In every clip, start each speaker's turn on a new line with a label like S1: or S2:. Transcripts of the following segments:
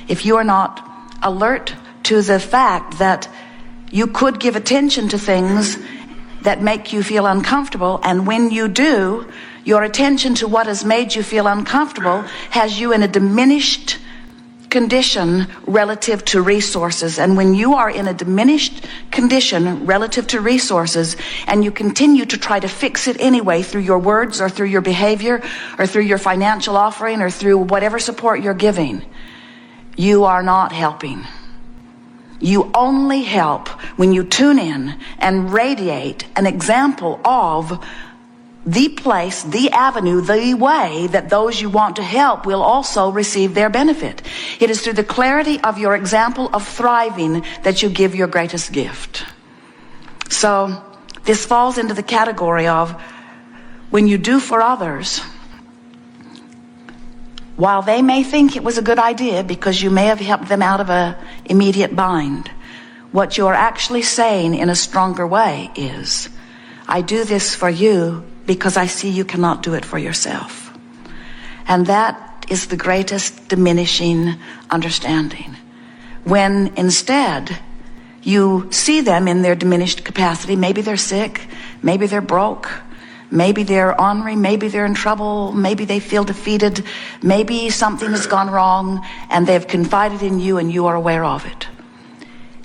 S1: if you are not alert to the fact that you could give attention to things that make you feel uncomfortable, and when you do, your attention to what has made you feel uncomfortable has you in a diminished condition relative to resources. And when you are in a diminished condition relative to resources, and you continue to try to fix it anyway through your words or through your behavior or through your financial offering or through whatever support you're giving, you are not helping. You only help when you tune in and radiate an example of the place, the avenue, the way that those you want to help will also receive their benefit. It is through the clarity of your example of thriving that you give your greatest gift. So this falls into the category of when you do for others, while they may think it was a good idea because you may have helped them out of an immediate bind, what you're actually saying in a stronger way is, I do this for you because I see you cannot do it for yourself. And that is the greatest diminishing understanding. When instead you see them in their diminished capacity, maybe they're sick, maybe they're broke, maybe they're ornery, maybe they're in trouble, maybe they feel defeated, maybe something has gone wrong, and they've confided in you and you are aware of it.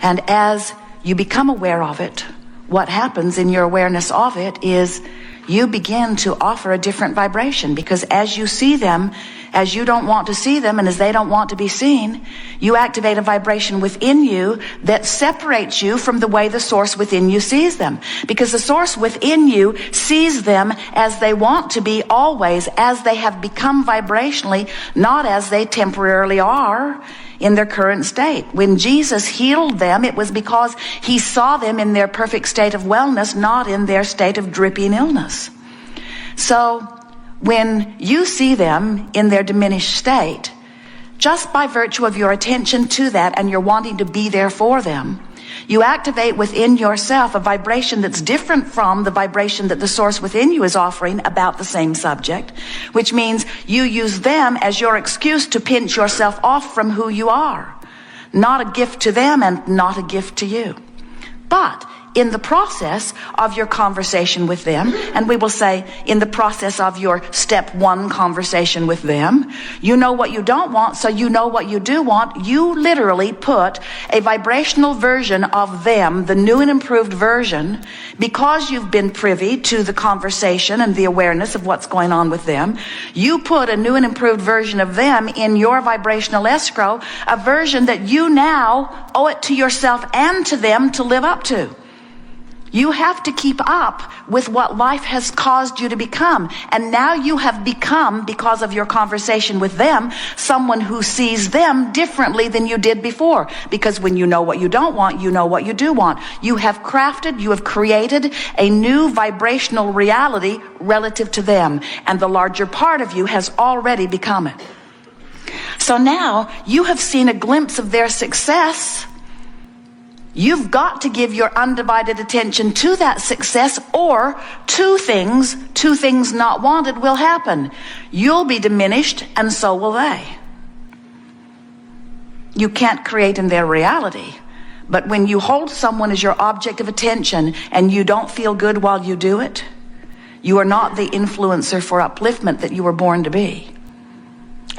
S1: And as you become aware of it, what happens in your awareness of it is you begin to offer a different vibration, because as you see them, as you don't want to see them and as they don't want to be seen, you activate a vibration within you that separates you from the way the source within you sees them. Because the source within you sees them as they want to be always, as they have become vibrationally, not as they temporarily are in their current state. When Jesus healed them, it was because he saw them in their perfect state of wellness, not in their state of dripping illness. So when you see them in their diminished state, just by virtue of your attention to that and you're wanting to be there for them, you activate within yourself a vibration that's different from the vibration that the source within you is offering about the same subject, which means you use them as your excuse to pinch yourself off from who you are. Not a gift to them and not a gift to you. But in the process of your conversation with them, and we will say in the process of your step one conversation with them, you know what you don't want, so you know what you do want. You literally put a vibrational version of them, the new and improved version, because you've been privy to the conversation and the awareness of what's going on with them. You put a new and improved version of them in your vibrational escrow, a version that you now owe it to yourself and to them to live up to. You have to keep up with what life has caused you to become. And now you have become, because of your conversation with them, someone who sees them differently than you did before. Because when you know what you don't want, you know what you do want. You have crafted, you have created a new vibrational reality relative to them. And the larger part of you has already become it. So now you have seen a glimpse of their success. You've got to give your undivided attention to that success, or two things not wanted will happen. You'll be diminished, and so will they. You can't create in their reality. But when you hold someone as your object of attention and you don't feel good while you do it, you are not the influencer for upliftment that you were born to be.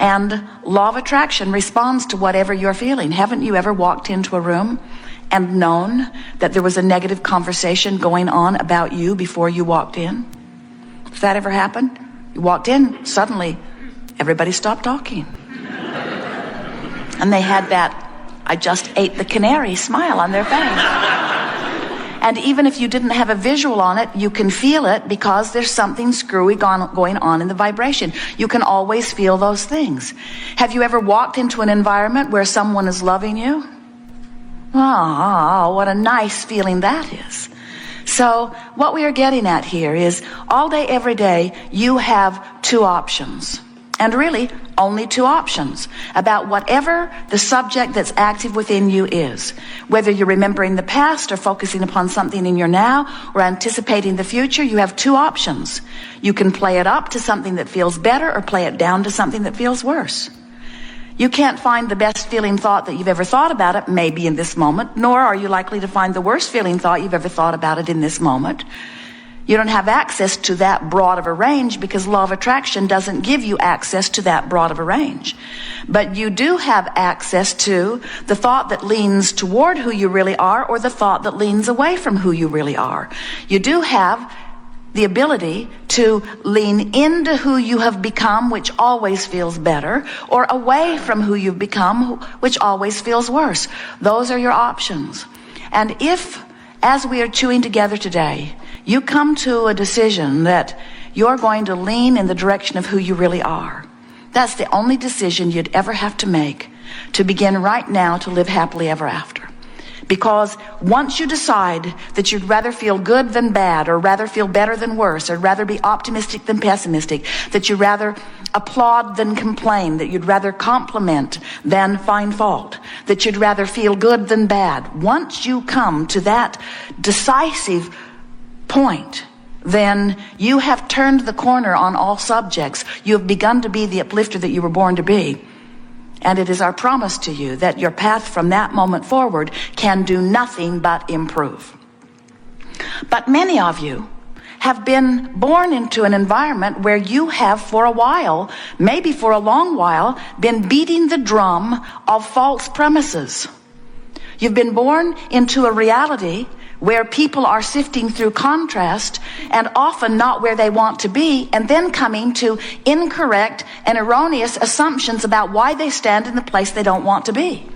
S1: And law of attraction responds to whatever you're feeling. Haven't you ever walked into a room and known that there was a negative conversation going on about you before you walked in? Has that ever happened? You walked in, suddenly everybody stopped talking. And they had that, I just ate the canary smile on their face. And even if you didn't have a visual on it, you can feel it because there's something screwy going on in the vibration. You can always feel those things. Have you ever walked into an environment where someone is loving you? Oh, what a nice feeling that is. So what we are getting at here is all day, every day, you have two options. And really, only two options about whatever the subject that's active within you is. Whether you're remembering the past or focusing upon something in your now or anticipating the future, you have two options. You can play it up to something that feels better or play it down to something that feels worse. You can't find the best feeling thought that you've ever thought about it, maybe in this moment, nor are you likely to find the worst feeling thought you've ever thought about it in this moment. You don't have access to that broad of a range because law of attraction doesn't give you access to that broad of a range. But you do have access to the thought that leans toward who you really are or the thought that leans away from who you really are. You do have the ability to lean into who you have become, which always feels better, or away from who you've become, which always feels worse. Those are your options. And if, as we are chewing together today, you come to a decision that you're going to lean in the direction of who you really are, that's the only decision you'd ever have to make to begin right now to live happily ever after. Because once you decide that you'd rather feel good than bad, or rather feel better than worse, or rather be optimistic than pessimistic, that you'd rather applaud than complain, that you'd rather compliment than find fault, that you'd rather feel good than bad, once you come to that decisive point, then you have turned the corner on all subjects. You have begun to be the uplifter that you were born to be. And it is our promise to you that your path from that moment forward can do nothing but improve. But many of you have been born into an environment where you have for a while, maybe for a long while, been beating the drum of false premises. You've been born into a reality where people are sifting through contrast and often not where they want to be, and then coming to incorrect and erroneous assumptions about why they stand in the place they don't want to be.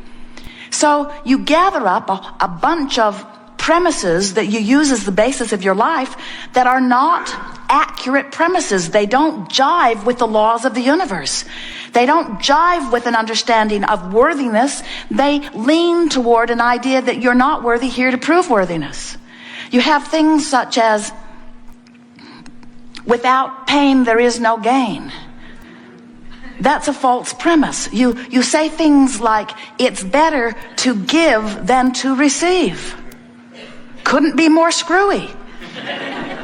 S1: So you gather up a bunch of premises that you use as the basis of your life that are not accurate premises. They don't jive with the laws of the universe. They don't jive with an understanding of worthiness. They lean toward an idea that you're not worthy here to prove worthiness. You have things such as, without pain there is no gain. That's a false premise. You say things like, it's better to give than to receive. Couldn't be more screwy.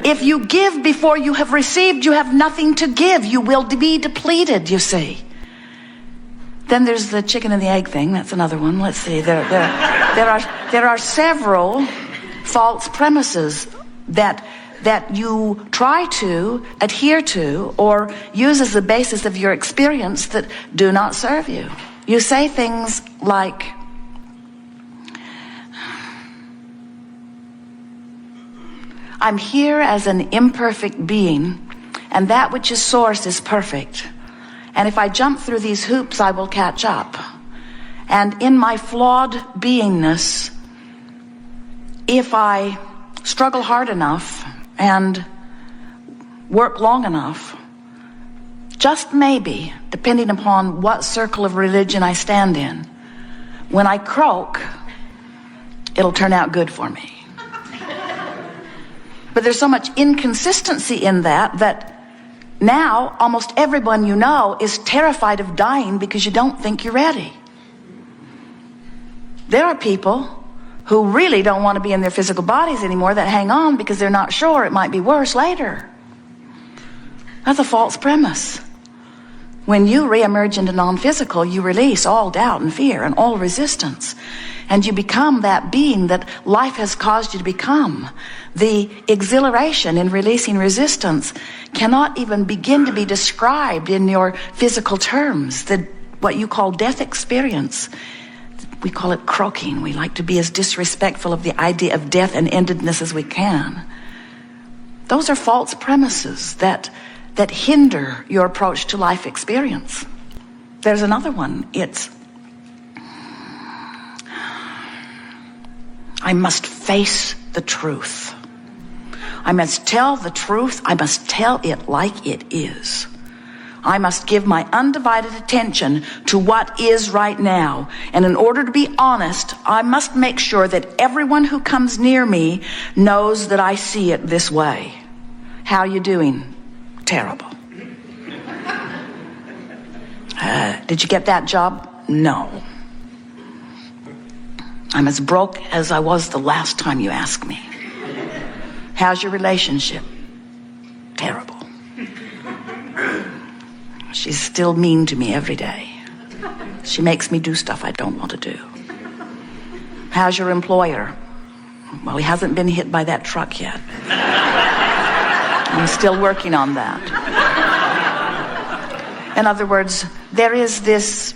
S1: If you give before you have received, you have nothing to give. You will be depleted, you see. Then there's the chicken and the egg thing. That's another one. Let's see. There are several false premises that you try to adhere to or use as the basis of your experience that do not serve you. You say things like, I'm here as an imperfect being, and that which is source is perfect. And if I jump through these hoops, I will catch up. And in my flawed beingness, if I struggle hard enough and work long enough, just maybe, depending upon what circle of religion I stand in, when I croak, it'll turn out good for me. But there's so much inconsistency in that now almost everyone you know is terrified of dying because you don't think you're ready. There are people who really don't want to be in their physical bodies anymore that hang on because they're not sure it might be worse later. That's a false premise. When you reemerge into non-physical, you release all doubt and fear and all resistance. And you become that being that life has caused you to become. The exhilaration in releasing resistance cannot even begin to be described in your physical terms. What you call death experience, we call it croaking. We like to be as disrespectful of the idea of death and endedness as we can. Those are false premises that hinder your approach to life experience. There's another one. It's, I must face the truth. I must tell the truth. I must tell it like it is. I must give my undivided attention to what is right now. And in order to be honest, I must make sure that everyone who comes near me knows that I see it this way. How are you doing? Terrible. Did you get that job? No. I'm as broke as I was the last time you asked me. How's your relationship? Terrible. She's still mean to me every day. She makes me do stuff I don't want to do. How's your employer? Well, he hasn't been hit by that truck yet. I'm still working on that. In other words, there is this,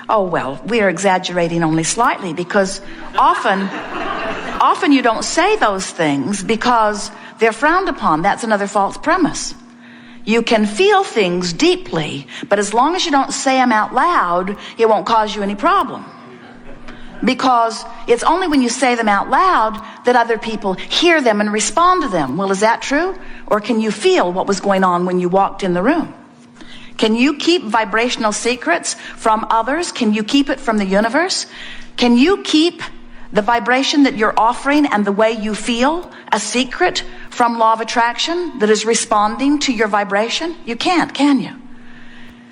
S1: oh well, we are exaggerating only slightly, because often you don't say those things because they're frowned upon. That's another false premise. You can feel things deeply, but as long as you don't say them out loud, it won't cause you any problem. Because it's only when you say them out loud that other people hear them and respond to them. Well, is that true? Or can you feel what was going on when you walked in the room? Can you keep vibrational secrets from others? Can you keep it from the universe? Can you keep the vibration that you're offering and the way you feel a secret from law of attraction that is responding to your vibration? You can't, can you?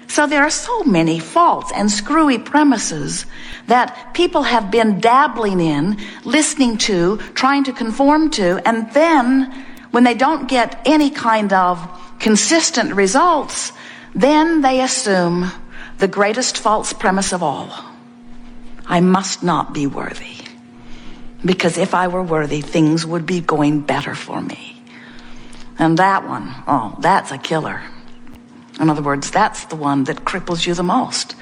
S1: So there are so many false and screwy premises that people have been dabbling in, listening to, trying to conform to, and then when they don't get any kind of consistent results, then they assume the greatest false premise of all. I must not be worthy, because if I were worthy, things would be going better for me. And that one, oh, that's a killer. In other words, that's the one that cripples you the most.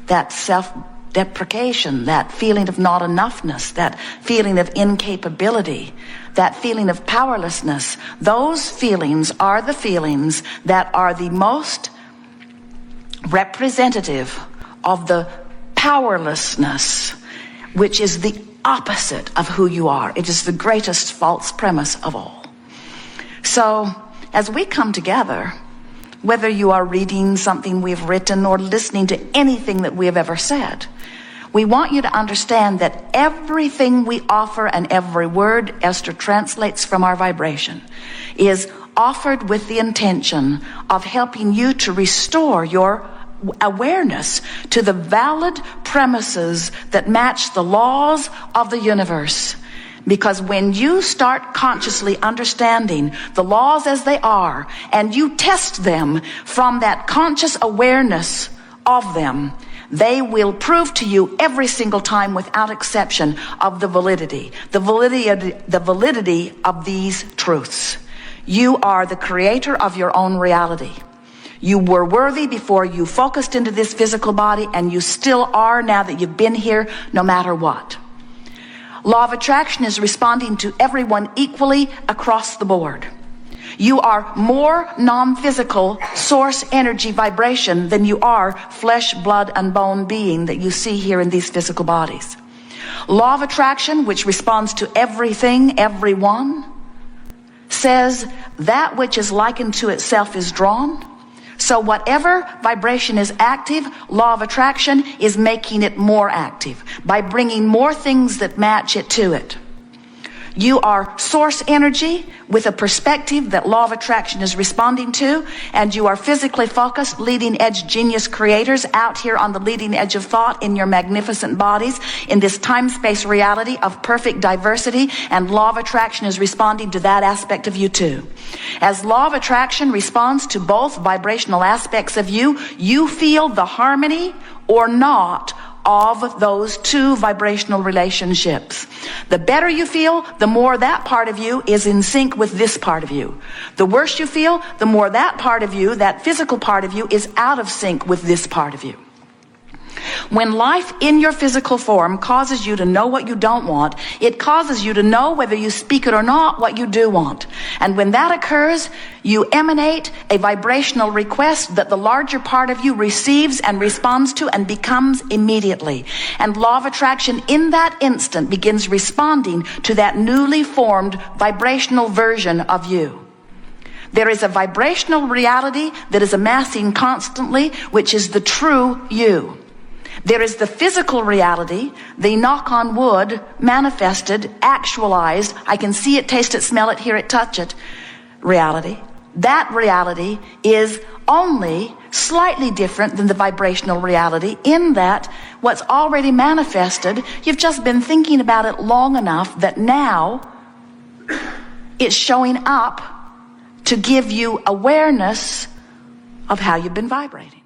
S1: That self-deprecation, that feeling of not enoughness, that feeling of incapability, that feeling of powerlessness. Those feelings are the feelings that are the most representative of the powerlessness, which is the opposite of who you are. It is the greatest false premise of all. So, as we come together, whether you are reading something we've written or listening to anything that we have ever said, we want you to understand that everything we offer and every word Esther translates from our vibration is offered with the intention of helping you to restore your awareness to the valid premises that match the laws of the universe. Because when you start consciously understanding the laws as they are, and you test them from that conscious awareness of them, they will prove to you every single time without exception of the validity of these truths. You are the creator of your own reality. You were worthy before you focused into this physical body, and you still are now that you've been here, no matter what. Law of attraction is responding to everyone equally across the board. You are more non-physical source energy vibration than you are flesh, blood, and bone being that you see here in these physical bodies. Law of attraction, which responds to everything, everyone, says that which is likened to itself is drawn. So whatever vibration is active, law of attraction is making it more active by bringing more things that match it to it. You are source energy with a perspective that law of attraction is responding to, and you are physically focused, leading edge genius creators out here on the leading edge of thought in your magnificent bodies in this time-space reality of perfect diversity, and law of attraction is responding to that aspect of you too. As law of attraction responds to both vibrational aspects of you, you feel the harmony or not of those two vibrational relationships. The better you feel, the more that part of you is in sync with this part of you. The worse you feel, the more that part of you, that physical part of you, is out of sync with this part of you. When life in your physical form causes you to know what you don't want, it causes you to know, whether you speak it or not, what you do want. And when that occurs, you emanate a vibrational request that the larger part of you receives and responds to and becomes immediately. And law of attraction in that instant begins responding to that newly formed vibrational version of you. There is a vibrational reality that is amassing constantly, which is the true you. There is the physical reality, the knock on wood, manifested, actualized, I can see it, taste it, smell it, hear it, touch it, reality. That reality is only slightly different than the vibrational reality in that what's already manifested, you've just been thinking about it long enough that now it's showing up to give you awareness of how you've been vibrating.